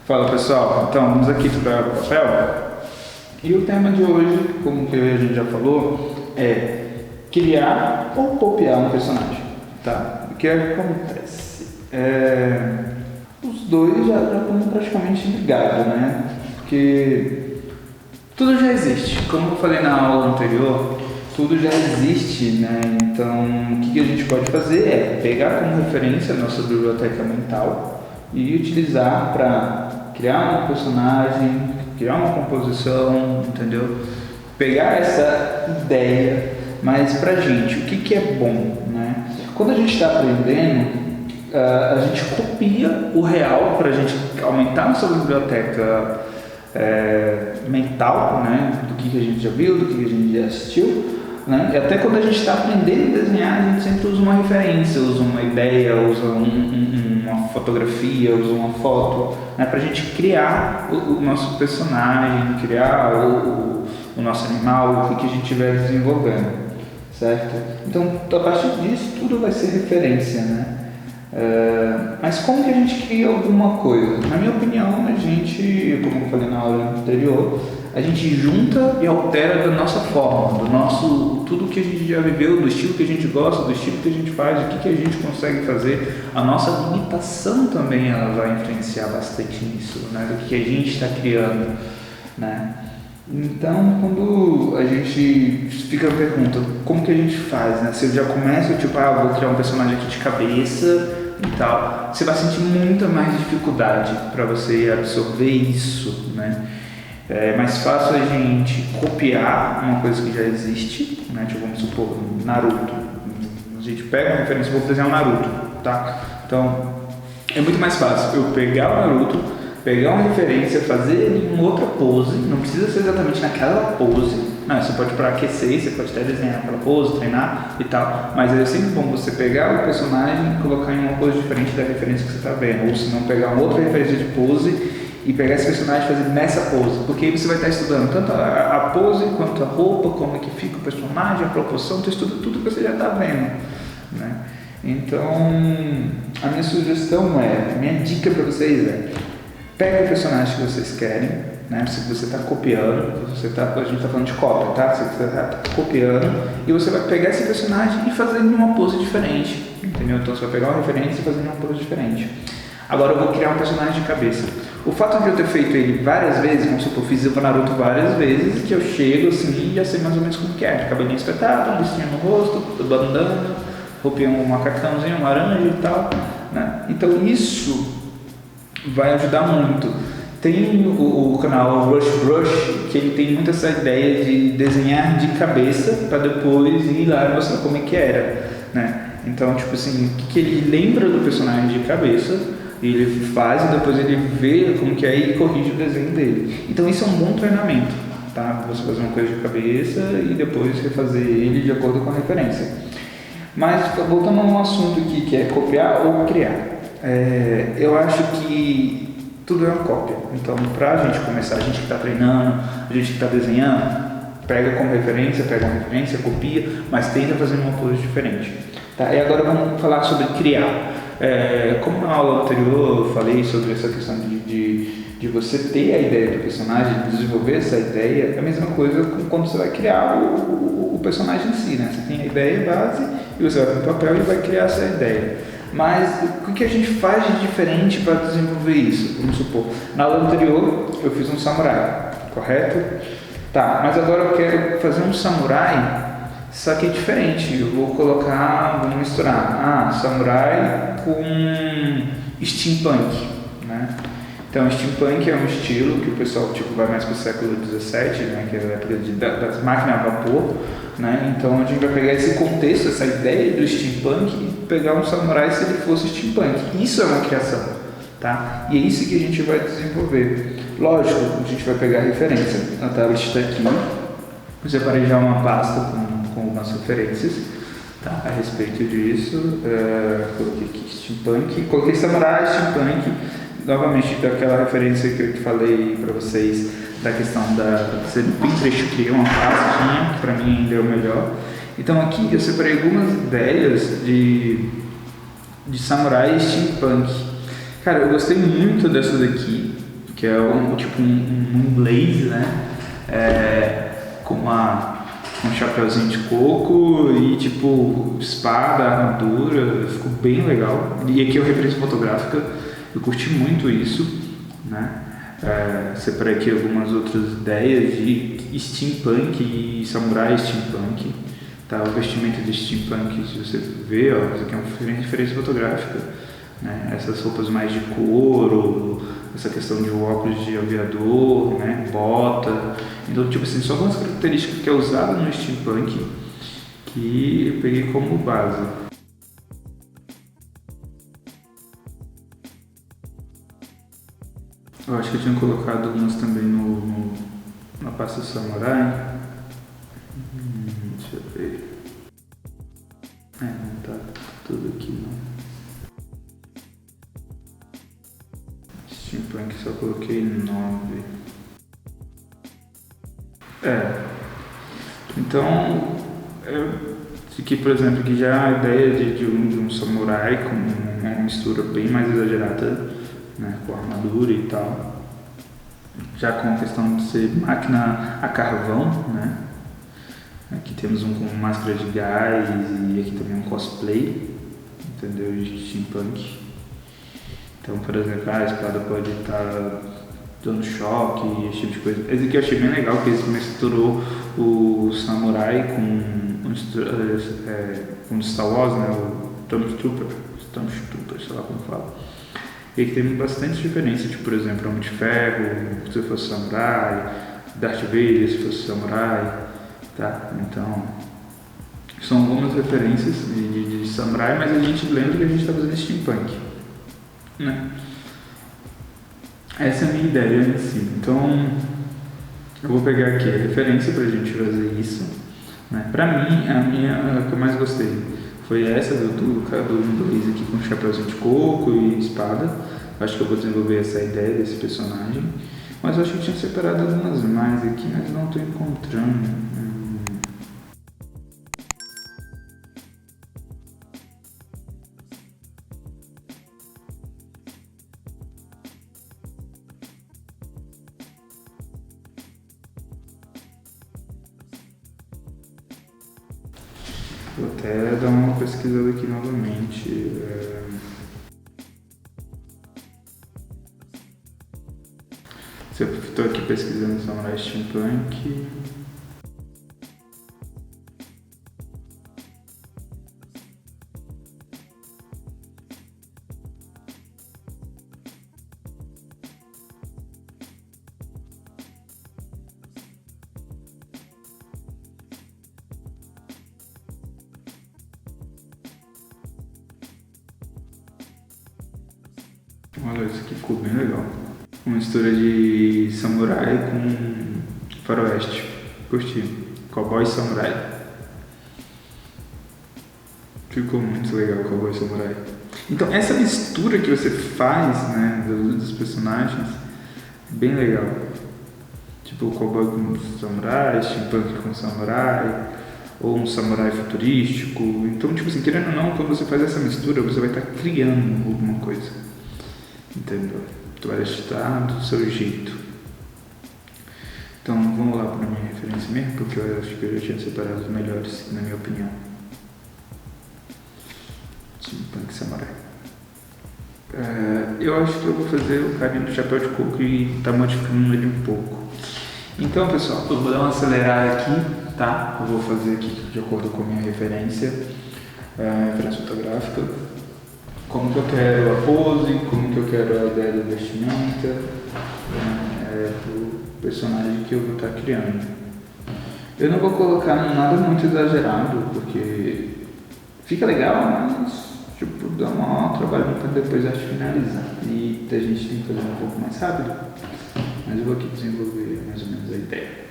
Fala pessoal, então vamos aqui para o papel. E o tema de hoje, como que a gente já falou, é criar ou copiar um personagem, tá? O que acontece? Os dois já estão praticamente ligados, né? Porque tudo já existe. Como eu falei na aula anterior, tudo já existe, né? Então, o que a gente pode fazer é pegar como referência a nossa biblioteca mental e utilizar para criar um personagem, criar uma composição, entendeu? Pegar essa ideia, mas pra gente, o que é bom, né? Quando a gente está aprendendo, a gente copia o real para a gente aumentar nossa biblioteca mental, né? Do que a gente já viu, do que a gente já assistiu, né? E até quando a gente está aprendendo a desenhar, a gente sempre usa uma referência, usa uma ideia, usa uma fotografia, usa uma foto, né? Para a gente criar o nosso personagem, criar o nosso animal, o que a gente estiver desenvolvendo, certo? Então, a partir disso, tudo vai ser referência, né? Mas como que a gente cria alguma coisa? Na minha opinião, a gente, como eu falei na aula anterior, a gente junta e altera da nossa forma, do nosso, tudo que a gente já viveu, do estilo que a gente gosta, do estilo que a gente faz, o que a gente consegue fazer. A nossa limitação também ela vai influenciar bastante nisso, né? Do que a gente está criando, né? Então, quando a gente fica a pergunta, como que a gente faz, né? Se eu já começo, tipo, vou criar um personagem aqui de cabeça e tal, você vai sentir muita mais dificuldade para você absorver isso, né? É mais fácil a gente copiar uma coisa que já existe, né? Tipo, vamos supor, Naruto. A gente pega uma referência, vou desenhar um Naruto, tá? Então, é muito mais fácil eu pegar o Naruto, pegar uma referência, fazer ele em outra pose, não precisa ser exatamente naquela pose. Não, você pode para aquecer, você pode até desenhar aquela pose, treinar e tal, mas é sempre bom você pegar o personagem e colocar em uma pose diferente da referência que você está vendo, ou se não pegar uma outra referência de pose e pegar esse personagem e fazer nessa pose, porque aí você vai estar estudando tanto a pose quanto a roupa, como é que fica o personagem, a proporção, você estuda tudo que você já está vendo, né? Então, a minha sugestão a minha dica para vocês pega o personagem que vocês querem, né? Se você está copiando, a gente está falando de cópia, tá? Se você está copiando e você vai pegar esse personagem e fazer em uma pose diferente, entendeu? Então você vai pegar uma referência e fazer em uma pose diferente. Agora eu vou criar um personagem de cabeça. O fato de eu ter feito ele várias vezes, como se eu fiz o Naruto várias vezes, que eu chego assim e já sei mais ou menos como que é, de cabelinho espetado, um listinho no rosto, bandana, roupinha, um macacãozinho, um laranja e tal, né? Então isso vai ajudar muito. Tem o canal Rush Brush, que ele tem muito essa ideia de desenhar de cabeça para depois ir lá e mostrar como é que era, né? Então, tipo assim, o que ele lembra do personagem de cabeça, ele faz e depois ele vê como que é e corrige o desenho dele. Então isso é um bom treinamento, tá? Você fazer uma coisa de cabeça e depois refazer ele de acordo com a referência. Mas voltando a um assunto aqui que é copiar ou criar, eu acho que tudo é uma cópia. Então, pra gente começar, a gente que está treinando, a gente que está desenhando, pega como referência, copia, mas tenta fazer uma pose diferente. Tá? E agora vamos falar sobre criar. Como na aula anterior eu falei sobre essa questão de você ter a ideia do personagem, desenvolver essa ideia, é a mesma coisa quando você vai criar o personagem em si, né? Você tem a ideia base e você vai para o papel e vai criar essa ideia. Mas o que a gente faz de diferente para desenvolver isso? Vamos supor, na aula anterior eu fiz um samurai, correto? Tá, mas agora eu quero fazer um samurai, só que é diferente. Eu vou misturar samurai com steampunk, né? Então, steampunk é um estilo que o pessoal vai mais para o século XVII, né? Que é a época das máquinas a vapor, né? Então, a gente vai pegar esse contexto, essa ideia do steampunk e pegar um samurai se ele fosse steampunk. Isso é uma criação, tá? E é isso que a gente vai desenvolver. Lógico, a gente vai pegar a referência. A tablet está aqui. Eu separei já uma pasta com algumas referências, tá? A respeito disso. Coloquei aqui steampunk, coloquei samurai, steampunk. Novamente, daquela referência que eu te falei para vocês, da questão de ser no Pinterest, eu criei uma pastinha, que para mim ainda é o melhor. Então aqui eu separei algumas ideias de samurai e steampunk. Cara, eu gostei muito dessa daqui, que é um inglês, né? Com um chapéuzinho de coco e tipo espada, armadura, ficou bem legal. E aqui é uma referência fotográfica, eu curti muito isso, né? Separei aqui algumas outras ideias de steampunk e samurai steampunk, tá? O vestimento de steampunk, se você ver, ó, isso aqui é uma referência fotográfica, né? Essas roupas mais de couro, essa questão de óculos de aviador, né? Bota. Então, tipo assim, só algumas características que é usada no steampunk que eu peguei como base. Eu acho que eu tinha colocado umas também na pasta samurai. Deixa eu ver. Não tá tudo aqui não. Steampunk só coloquei 9. Então, aqui, por exemplo, que já a ideia de um samurai com uma mistura bem mais exagerada, né, com armadura e tal, já com a questão de ser máquina a carvão, né? Aqui temos um com máscara de gás e aqui também um cosplay, entendeu? De steampunk. Então, por exemplo, a espada pode estar dando choque, esse tipo de coisa. Esse aqui eu achei bem legal, que eles misturou o samurai com Star Wars, né? O Stormtrooper, sei lá como fala. E aqui tem bastante diferença, tipo, por exemplo, Homem de Ferro, se fosse samurai, Darth Vader, se fosse samurai, tá? Então, são algumas referências de samurai, mas a gente lembra que a gente está fazendo steampunk, né? Essa é a minha ideia em si. Então, eu vou pegar aqui a referência pra gente fazer isso, né? Pra mim, a que eu mais gostei foi essa do inglês aqui com chapéuzinho de coco e espada. Acho que eu vou desenvolver essa ideia desse personagem. Mas eu acho que eu tinha separado algumas mais aqui, mas não estou encontrando. Vou até dar uma pesquisada aqui novamente. Se eu estou aqui pesquisando Samurai Steampunk. Olha, isso aqui ficou bem legal. Uma mistura de samurai com faroeste. Curti. Cowboy samurai. Ficou muito legal, cowboy samurai. Então essa mistura que você faz, né, dos personagens, é bem legal. Tipo cowboy com samurai, steampunk com samurai, ou um samurai futurístico. Então, tipo assim, querendo ou não, quando você faz essa mistura, você vai estar criando alguma coisa. Entendeu? Tu vai estar do seu jeito. Então vamos lá para a minha referência mesmo, porque eu acho que eu já tinha separado os melhores, na minha opinião. Steampunk Samurai. Eu acho que eu vou fazer o carinha do chapéu de coco e tá modificando ele um pouco. Então, pessoal, eu vou dar uma acelerada aqui, tá? Eu vou fazer aqui de acordo com a minha referência fotográfica. Como que eu quero a pose, como que eu quero a ideia do vestimenta, do personagem que eu vou estar criando. Eu não vou colocar nada muito exagerado, porque fica legal, mas tipo, dá um maior trabalho para depois acho finalizar. E a gente tem que fazer um pouco mais rápido, mas eu vou aqui desenvolver mais ou menos a ideia.